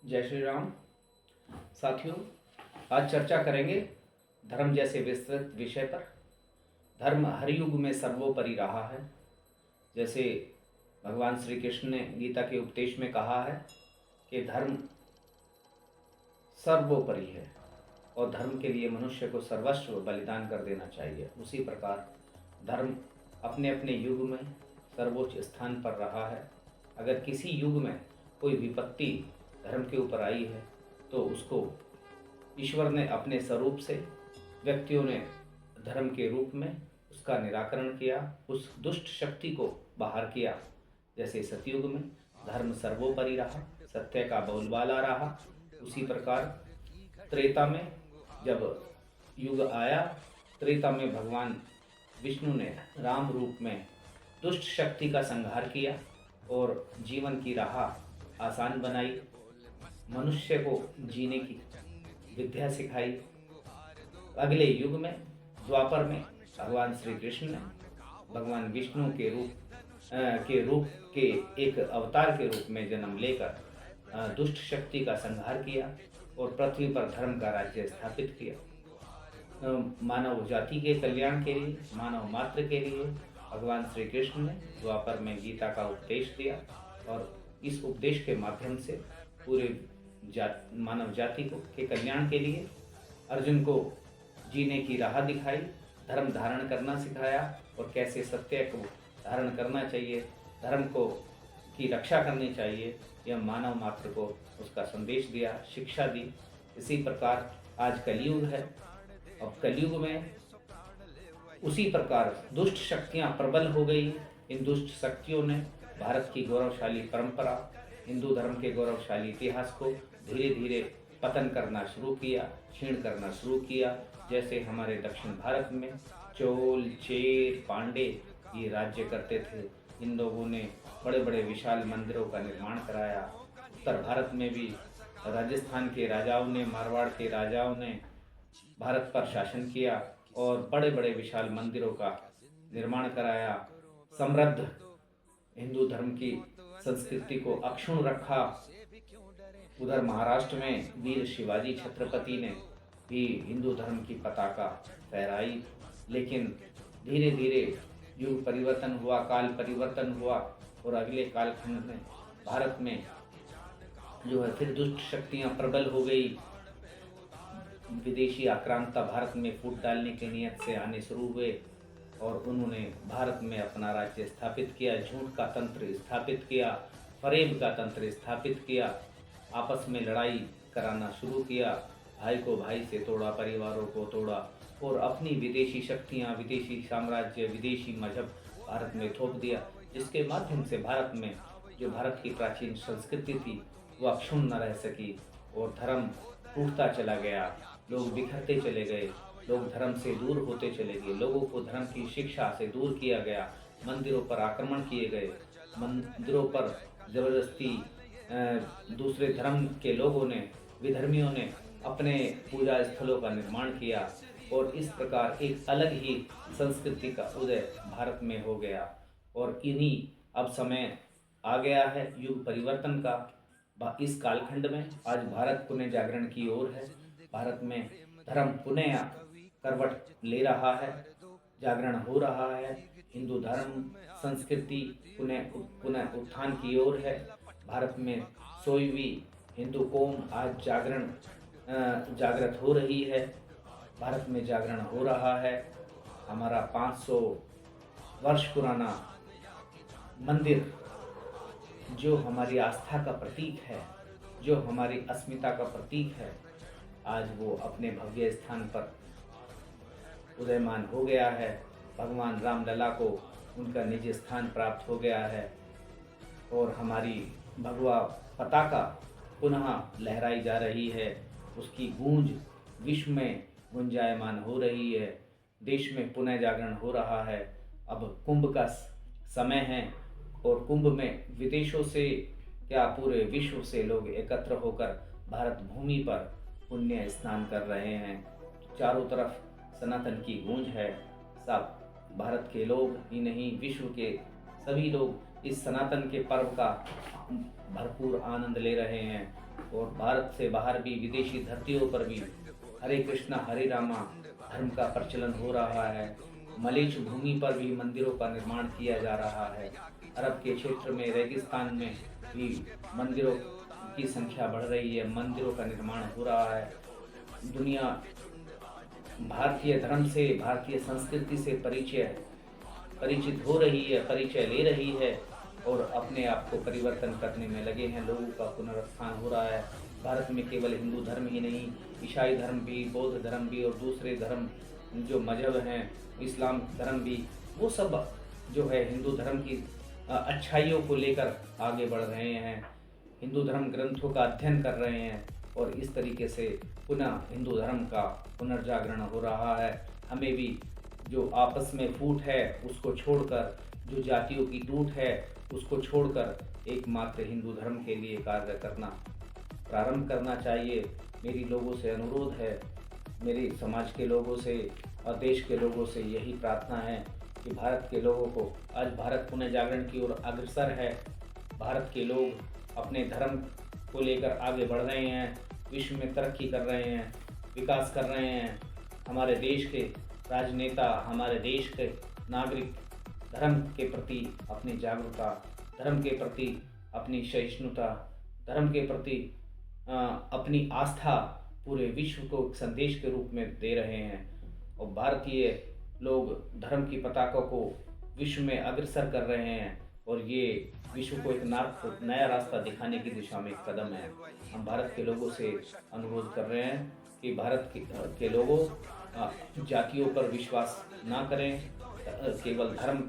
जय श्री राम। साथियों, आज चर्चा करेंगे धर्म जैसे विस्तृत विषय पर। धर्म हर युग में सर्वोपरि रहा है। जैसे भगवान श्री कृष्ण ने गीता के उपदेश में कहा है कि धर्म सर्वोपरि है और धर्म के लिए मनुष्य को सर्वस्व बलिदान कर देना चाहिए। उसी प्रकार धर्म अपने अपने युग में सर्वोच्च स्थान पर रहा है। अगर किसी युग में कोई विपत्ति धर्म के ऊपर आई है तो उसको ईश्वर ने अपने स्वरूप से, व्यक्तियों ने धर्म के रूप में उसका निराकरण किया, उस दुष्ट शक्ति को बाहर किया। जैसे सतयुग में धर्म सर्वोपरि रहा, सत्य का बोलबाला रहा, उसी प्रकार त्रेता में जब युग आया, त्रेता में भगवान विष्णु ने राम रूप में दुष्ट शक्ति का संहार किया और जीवन की राह आसान बनाई, मनुष्य को जीने की विद्या सिखाई। अगले युग में द्वापर में भगवान श्री कृष्ण ने भगवान विष्णु के रूप के एक अवतार के रूप में जन्म लेकर दुष्ट शक्ति का संहार किया और पृथ्वी पर धर्म का राज्य स्थापित किया। मानव जाति के कल्याण के लिए, मानव मात्र के लिए भगवान श्री कृष्ण ने द्वापर में गीता का उपदेश दिया और इस उपदेश के माध्यम से पूरे मानव जाति को के कल्याण के लिए अर्जुन को जीने की राह दिखाई, धर्म धारण करना सिखाया और कैसे सत्य को धारण करना चाहिए, धर्म को की रक्षा करनी चाहिए, यह मानव मात्र को उसका संदेश दिया, शिक्षा दी। इसी प्रकार आज कलयुग है। अब कलयुग में उसी प्रकार दुष्ट शक्तियां प्रबल हो गई। इन दुष्ट शक्तियों ने भारत की गौरवशाली परंपरा, हिंदू धर्म के गौरवशाली इतिहास को धीरे धीरे पतन करना शुरू किया, क्षीण करना शुरू किया। जैसे हमारे दक्षिण भारत में चोल, चेर, पांडे ये राज्य करते थे। इन लोगों ने बड़े बड़े विशाल मंदिरों का निर्माण कराया। उत्तर भारत में भी राजस्थान के राजाओं ने, मारवाड़ के राजाओं ने भारत पर शासन किया और बड़े बड़े विशाल मंदिरों का निर्माण कराया। समृद्ध हिंदू धर्म की संस्कृति को अक्षुण्ण रखा। उधर महाराष्ट्र में वीर शिवाजी छत्रपति ने भी हिंदू धर्म की पताका फहराई। लेकिन धीरे धीरे युग परिवर्तन हुआ, काल परिवर्तन हुआ और अगले कालखंड में भारत में जो है फिर दुष्ट शक्तियां प्रबल हो गई। विदेशी आक्रांता भारत में फूट डालने की नियत से आने शुरू हुए और उन्होंने भारत में अपना राज्य स्थापित किया, झूठ का तंत्र स्थापित किया, फरेब का तंत्र स्थापित किया, आपस में लड़ाई कराना शुरू किया, भाई को भाई से तोड़ा, परिवारों को तोड़ा और अपनी विदेशी शक्तियां, विदेशी साम्राज्य, विदेशी मजहब भारत में थोप दिया, जिसके माध्यम से भारत में जो भारत की प्राचीन संस्कृति थी वह अक्षुण्ण न रह सकी और धर्म टूटता चला गया। लोग बिखरते चले गए, लोग धर्म से दूर होते चले गए, लोगों को धर्म की शिक्षा से दूर किया गया, मंदिरों पर आक्रमण किए गए, मंदिरों पर जबरदस्ती दूसरे धर्म के लोगों ने, विधर्मियों ने अपने पूजा स्थलों का निर्माण किया और इस प्रकार एक अलग ही संस्कृति का उदय भारत में हो गया। और इन्हीं अब समय आ गया है युग परिवर्तन का। इस कालखंड में आज भारत पुनः जागरण की ओर है। भारत में धर्म पुनः करवट ले रहा है, जागरण हो रहा है। हिंदू धर्म संस्कृति पुनः उत्थान की ओर है। भारत में सोईवी हिंदू कौम आज जागृत हो रही है। भारत में जागरण हो रहा है। हमारा 500 वर्ष पुराना मंदिर जो हमारी आस्था का प्रतीक है, जो हमारी अस्मिता का प्रतीक है, आज वो अपने भव्य स्थान पर उदयमान हो गया है। भगवान रामलला को उनका निज स्थान प्राप्त हो गया है और हमारी भगवा पताका पुनः लहराई जा रही है। उसकी गूंज विश्व में गुंजायमान हो रही है। देश में पुनः जागरण हो रहा है। अब कुंभ का समय है और कुंभ में विदेशों से क्या पूरे विश्व से लोग एकत्र होकर भारत भूमि पर पुण्य स्नान कर रहे हैं। चारों तरफ सनातन की गूंज है। सब भारत के लोग ही नहीं, विश्व के सभी लोग इस सनातन के पर्व का भरपूर आनंद ले रहे हैं और भारत से बाहर भी विदेशी धरतियों पर भी हरे कृष्णा हरे रामा धर्म का प्रचलन हो रहा है। मलेच्छ भूमि पर भी मंदिरों का निर्माण किया जा रहा है। अरब के क्षेत्र में रेगिस्तान में भी मंदिरों की संख्या बढ़ रही है, मंदिरों का निर्माण हो रहा है। दुनिया भारतीय धर्म से, भारतीय संस्कृति से परिचित हो रही है, परिचय ले रही है और अपने आप को परिवर्तन करने में लगे हैं। लोगों का पुनरुत्थान हो रहा है। भारत में केवल हिंदू धर्म ही नहीं, ईसाई धर्म भी, बौद्ध धर्म भी और दूसरे धर्म जो मजहब हैं, इस्लाम धर्म भी, वो सब जो है हिंदू धर्म की अच्छाइयों को लेकर आगे बढ़ रहे हैं। हिंदू धर्म ग्रंथों का अध्ययन कर रहे हैं और इस तरीके से पुनः हिंदू धर्म का पुनर्जागरण हो रहा है। हमें भी जो आपस में फूट है उसको छोड़कर, जो जातियों की टूट है उसको छोड़कर एकमात्र हिंदू धर्म के लिए कार्य करना प्रारंभ करना चाहिए। मेरी लोगों से अनुरोध है, मेरे समाज के लोगों से और देश के लोगों से यही प्रार्थना है कि भारत के लोगों को, आज भारत पुनः जागरण की ओर अग्रसर है। भारत के लोग अपने धर्म को लेकर आगे बढ़ रहे हैं, विश्व में तरक्की कर रहे हैं, विकास कर रहे हैं। हमारे देश के राजनेता, हमारे देश के नागरिक धर्म के प्रति अपनी जागरूकता, धर्म के प्रति अपनी सहिष्णुता, धर्म के प्रति अपनी आस्था पूरे विश्व को एक संदेश के रूप में दे रहे हैं और भारतीय लोग धर्म की पताका को विश्व में अग्रसर कर रहे हैं और ये विश्व को एक नया रास्ता दिखाने की दिशा में एक कदम है। हम भारत के लोगों से अनुरोध कर रहे हैं कि भारत के लोगों जातियों पर विश्वास ना करें, केवल धर्म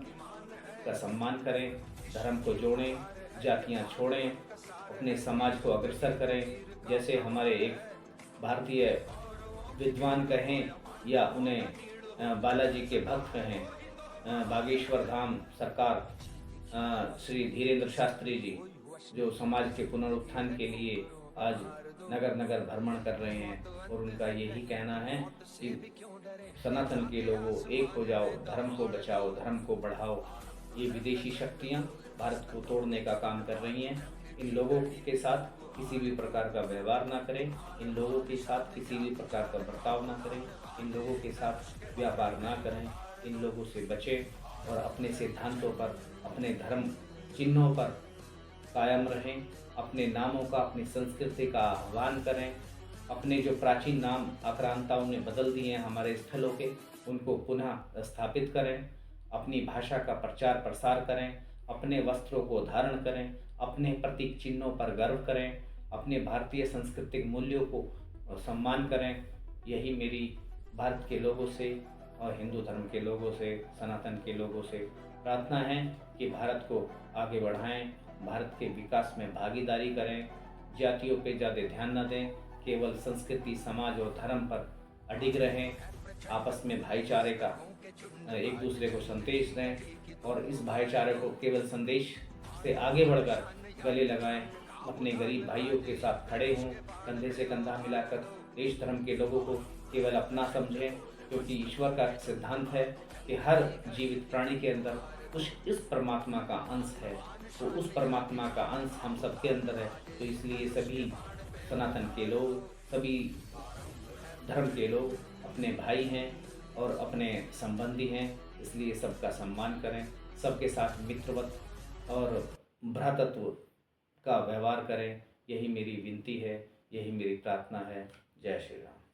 का सम्मान करें, धर्म को जोड़ें, जातियां छोड़ें, अपने समाज को अग्रसर करें। जैसे हमारे एक भारतीय विद्वान कहें या उन्हें बालाजी के भक्त कहें, बागेश्वर धाम सरकार श्री धीरेन्द्र शास्त्री जी, जो समाज के पुनरुत्थान के लिए आज नगर नगर भ्रमण कर रहे हैं और उनका यही कहना है कि सनातन के लोगों एक हो जाओ, धर्म को बचाओ, धर्म को बढ़ाओ। ये विदेशी शक्तियाँ भारत को तोड़ने का काम कर रही हैं। इन लोगों के साथ किसी भी प्रकार का व्यवहार ना करें, इन लोगों के साथ किसी भी प्रकार का बर्ताव ना करें, इन लोगों के साथ व्यापार ना करें, इन लोगों से बचें और अपने सिद्धांतों पर, अपने धर्म चिन्हों पर कायम रहें। अपने नामों का, अपनी संस्कृति का आह्वान करें। अपने जो प्राचीन नाम आक्रांताओं ने बदल दिए हैं हमारे स्थलों के, उनको पुनः स्थापित करें। अपनी भाषा का प्रचार प्रसार करें, अपने वस्त्रों को धारण करें, अपने प्रतीक चिन्हों पर गर्व करें, अपने भारतीय सांस्कृतिक मूल्यों को सम्मान करें। यही मेरी भारत के लोगों से और हिंदू धर्म के लोगों से, सनातन के लोगों से प्रार्थना है कि भारत को आगे बढ़ाएं, भारत के विकास में भागीदारी करें, जातियों पे ज़्यादा ध्यान न दें, केवल संस्कृति, समाज और धर्म पर अडिग रहें, आपस में भाईचारे का एक दूसरे को संदेश दें और इस भाईचारे को केवल संदेश से आगे बढ़कर गले लगाएं। अपने गरीब भाइयों के साथ खड़े हों, कंधे से कंधा मिलाकर देश धर्म के लोगों को केवल अपना समझें, क्योंकि ईश्वर का सिद्धांत है कि हर जीवित प्राणी के अंदर इस परमात्मा का अंश है, तो उस परमात्मा का अंश हम सबके अंदर है। तो इसलिए सभी सनातन के लोग, सभी धर्म के लोग अपने भाई हैं और अपने संबंधी हैं, इसलिए सबका सम्मान करें, सबके साथ मित्रवत और भ्रातृत्व का व्यवहार करें। यही मेरी विनती है, यही मेरी प्रार्थना है। जय श्री राम।